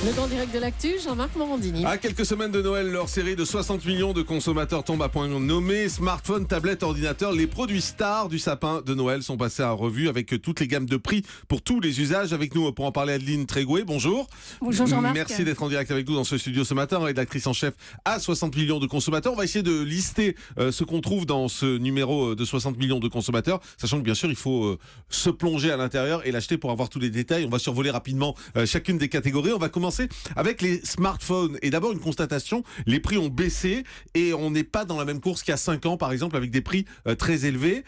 Le grand direct de l'actu, Jean-Marc Morandini. À quelques semaines de Noël, leur série de 60 millions de consommateurs tombe à point nommé. Smartphones, tablettes, ordinateurs, les produits stars du sapin de Noël sont passés à revue avec toutes les gammes de prix pour tous les usages. Avec nous pour en parler, Adeline Tréguet, bonjour. Bonjour Jean-Marc. Merci d'être en direct avec nous dans ce studio ce matin, rédactrice en chef à 60 millions de consommateurs. On va essayer de lister ce qu'on trouve dans ce numéro de 60 millions de consommateurs, sachant que bien sûr il faut se plonger à l'intérieur et l'acheter pour avoir tous les détails. On va survoler rapidement chacune des catégories. On va commencer avec les smartphones. Et d'abord une constatation, les prix ont baissé et on n'est pas dans la même course qu'il y a 5 ans par exemple avec des prix très élevés.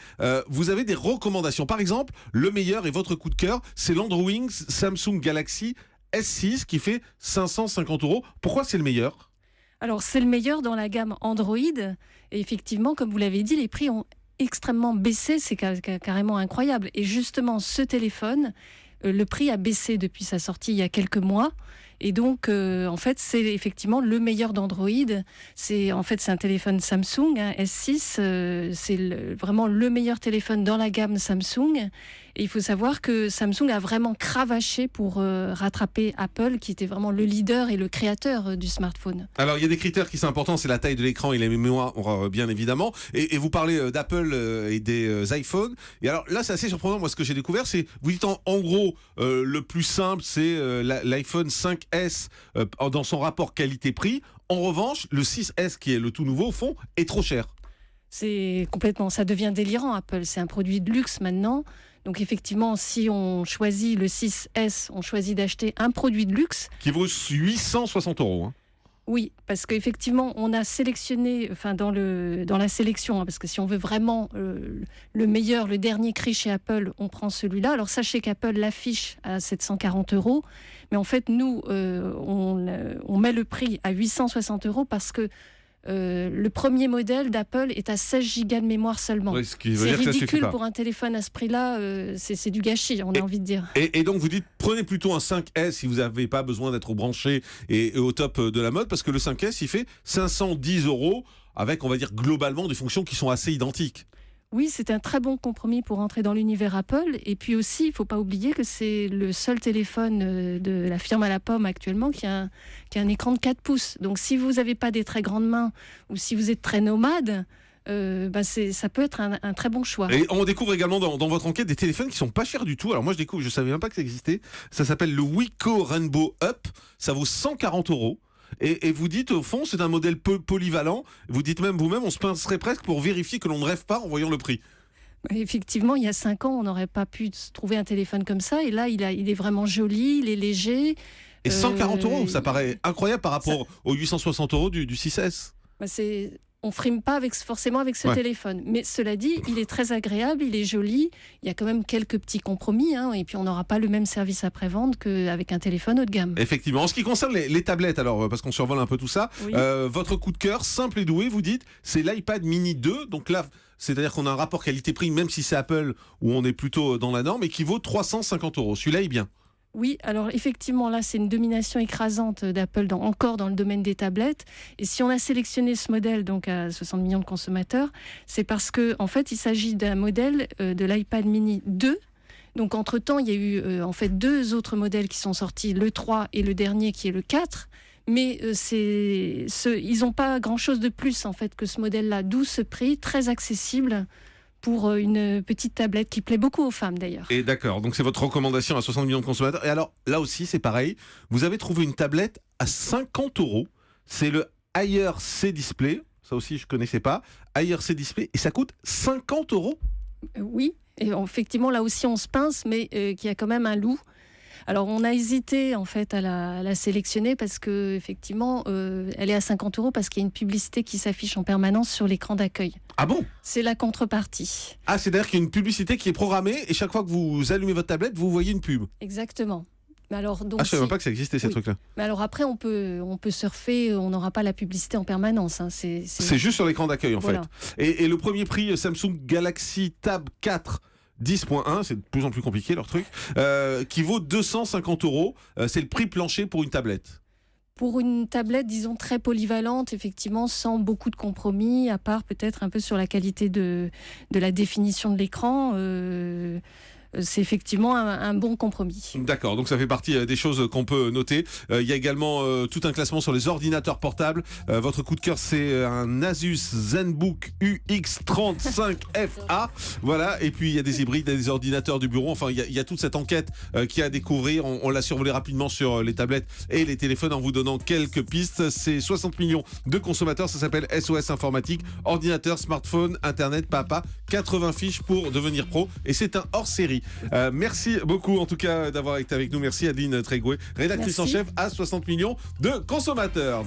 Vous avez des recommandations. Par exemple, le meilleur et votre coup de cœur, c'est l'Android Samsung Galaxy S6 qui fait 550 €. Pourquoi c'est le meilleur ? Alors, c'est le meilleur dans la gamme Android. Et effectivement, comme vous l'avez dit, les prix ont extrêmement baissé. C'est carrément incroyable. Et justement, ce téléphone, le prix a baissé depuis sa sortie il y a quelques mois. Et donc, en fait, c'est effectivement le meilleur d'Android. C'est un téléphone Samsung, S6. C'est vraiment le meilleur téléphone dans la gamme Samsung. Et il faut savoir que Samsung a vraiment cravaché pour rattraper Apple, qui était vraiment le leader et le créateur du smartphone. Alors, il y a des critères qui sont importants, c'est la taille de l'écran et la mémoire, bien évidemment. Et vous parlez d'Apple et des iPhones. Et alors là, c'est assez surprenant. Moi, ce que j'ai découvert, c'est, vous dites en gros, le plus simple, c'est l'iPhone 5S dans son rapport qualité-prix. En revanche, le 6S, qui est le tout nouveau, au fond, est trop cher. C'est complètement, ça devient délirant, Apple. C'est un produit de luxe maintenant. Donc effectivement, si on choisit le 6S, on choisit d'acheter un produit de luxe. Qui vaut 860 €. Oui, parce qu'effectivement, on a sélectionné, dans la sélection, parce que si on veut vraiment le meilleur, le dernier cri chez Apple, on prend celui-là. Alors sachez qu'Apple l'affiche à 740 €, mais en fait, nous, on met le prix à 860 € parce que le premier modèle d'Apple est à 16 Go de mémoire seulement. Oui, ce qui veut c'est dire que ça suffit ridicule pas. pour un téléphone à ce prix-là, c'est du gâchis, on a envie de dire. Et donc vous dites, prenez plutôt un 5S si vous n'avez pas besoin d'être branché et au top de la mode, parce que le 5S, il fait 510 € avec, on va dire, globalement des fonctions qui sont assez identiques. Oui, c'est un très bon compromis pour entrer dans l'univers Apple. Et puis aussi, il ne faut pas oublier que c'est le seul téléphone de la firme à la pomme actuellement qui a un écran de 4 pouces. Donc si vous n'avez pas des très grandes mains ou si vous êtes très nomade, ça peut être un très bon choix. Et on découvre également dans votre enquête des téléphones qui sont pas chers du tout. Alors moi je découvre, je savais même pas que ça existait. Ça s'appelle le Wiko Rainbow Up. Ça vaut 140 €. Et vous dites, au fond, c'est un modèle polyvalent. Vous dites même vous-même, on se pincerait presque pour vérifier que l'on ne rêve pas en voyant le prix. Effectivement, il y a 5 ans, on n'aurait pas pu trouver un téléphone comme ça. Et là, il est vraiment joli, il est léger. Et 140 €, ça paraît incroyable par rapport aux 860 € du 6S. On frime pas forcément avec ce téléphone. Mais cela dit, il est très agréable, il est joli. Il y a quand même quelques petits compromis. Et puis, on n'aura pas le même service après-vente qu'avec un téléphone haut de gamme. Effectivement. En ce qui concerne les tablettes, alors, parce qu'on survole un peu tout ça, oui. Votre coup de cœur, simple et doué, vous dites, c'est l'iPad mini 2. Donc là, c'est-à-dire qu'on a un rapport qualité-prix, même si c'est Apple, où on est plutôt dans la norme, et qui vaut 350 €. Celui-là est bien. Oui, alors effectivement, là, c'est une domination écrasante d'Apple encore dans le domaine des tablettes. Et si on a sélectionné ce modèle donc à 60 millions de consommateurs, c'est parce que en fait, il s'agit d'un modèle de l'iPad mini 2. Donc entre-temps, il y a eu en fait 2 autres modèles qui sont sortis, le 3 et le dernier qui est le 4. Mais ils n'ont pas grand-chose de plus en fait que ce modèle-là, d'où ce prix très accessible pour une petite tablette qui plaît beaucoup aux femmes d'ailleurs. Et d'accord, donc c'est votre recommandation à 60 millions de consommateurs. Et alors, là aussi, c'est pareil. Vous avez trouvé une tablette à 50 €. C'est le Ayer C Display. Ça aussi, je ne connaissais pas. Ayer C Display. Et ça coûte 50 €. Oui, et effectivement, là aussi, on se pince, mais qu'il y a quand même un loup. Alors, on a hésité en fait à la sélectionner parce que effectivement, elle est à 50 € parce qu'il y a une publicité qui s'affiche en permanence sur l'écran d'accueil. Ah bon ? C'est la contrepartie. Ah, c'est-à-dire qu'il y a une publicité qui est programmée et chaque fois que vous allumez votre tablette, vous voyez une pub. Exactement. Mais alors, donc, je ne savais même pas que ça existait, ces trucs-là. Mais alors après, on peut surfer, on n'aura pas la publicité en permanence. C'est juste sur l'écran d'accueil, en voilà. fait. Et le premier prix, Samsung Galaxy Tab 4 10.1, c'est de plus en plus compliqué leur truc, qui vaut 250 €. C'est le prix plancher pour une tablette. Pour une tablette, disons, très polyvalente, effectivement, sans beaucoup de compromis, à part peut-être un peu sur la qualité de la définition de l'écran. c'est effectivement un bon compromis. D'accord, donc ça fait partie des choses qu'on peut noter. Il y a également tout un classement sur les ordinateurs portables. Votre coup de cœur, c'est un Asus ZenBook UX35FA. Voilà, et puis il y a des hybrides, des ordinateurs du bureau. Enfin, il y a toute cette enquête qui a à découvrir. On l'a survolé rapidement sur les tablettes et les téléphones en vous donnant quelques pistes. C'est 60 millions de consommateurs. Ça s'appelle SOS Informatique. Ordinateur, smartphone, Internet, papa. 80 fiches pour devenir pro. Et c'est un hors-série. Merci beaucoup en tout cas d'avoir été avec nous. Merci Adeline Tréguet, rédactrice en chef à 60 millions de consommateurs.